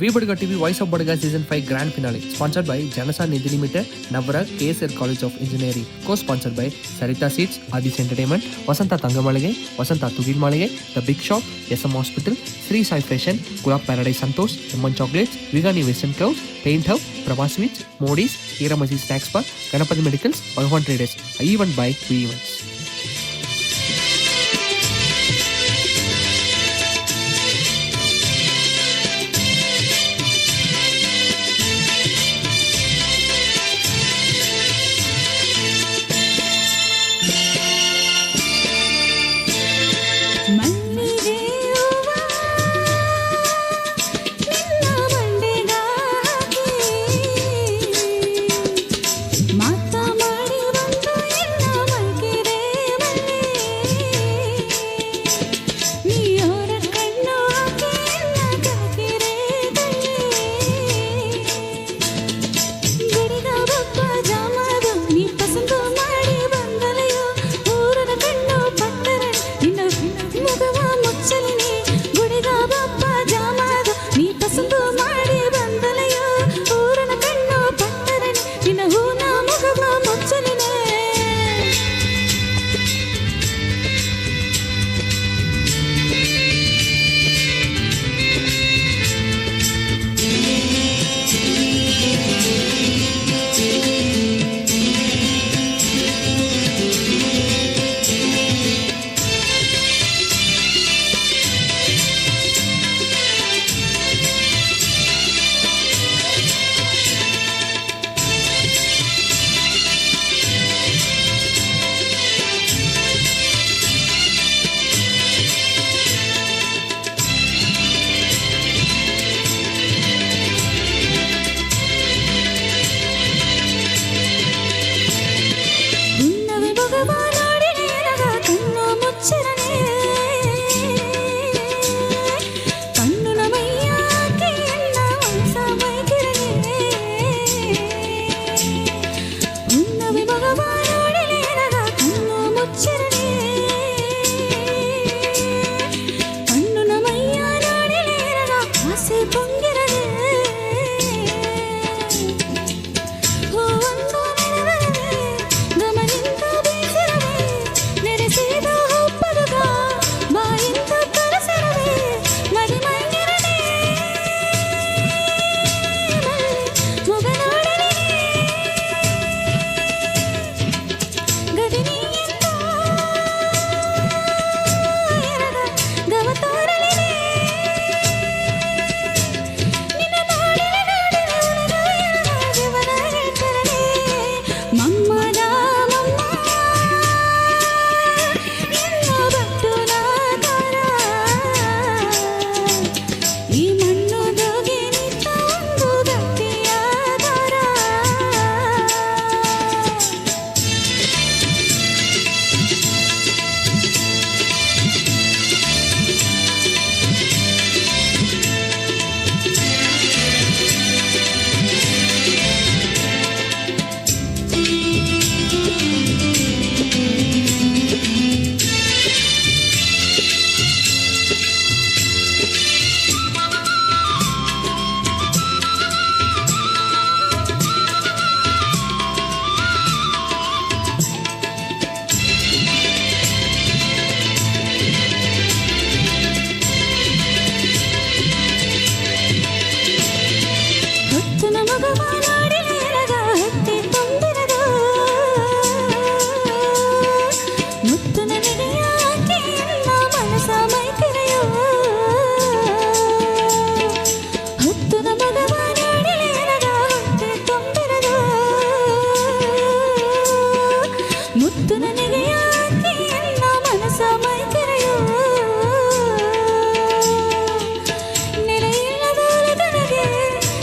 V Badga TV voice of Badga season 5 grand finale sponsored by Janasa Nidhi limited, ನವರ KSR college of engineering, co sponsored by Saritha seats, ಆದಿಸ್ entertainment, Vasantha Thangamaligai, Vasantha Thugil Maligai, the big shop, SM hospital, Shri Sai fashion, Gulab paradise Santosh, M1 chocolates, ವಿಗಾನಿ western clothes, paint house, Prabhas sweets, ಮೋಡೀಸ್, ಹೀರಾಮಜಿ snacks bar, Ganapati medicals, Bhagwan traders, even by V events.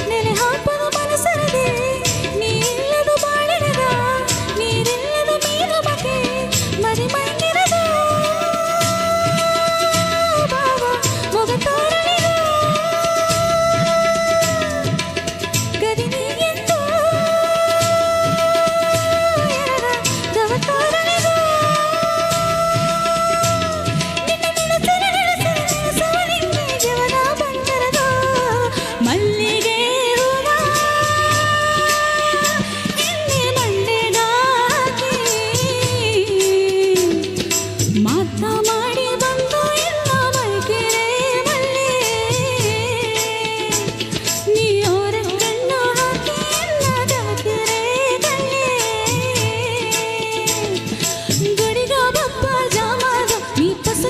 ನೆಲೆ ಹಾಪದ ಮನಸರದೆ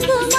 ಸುಮ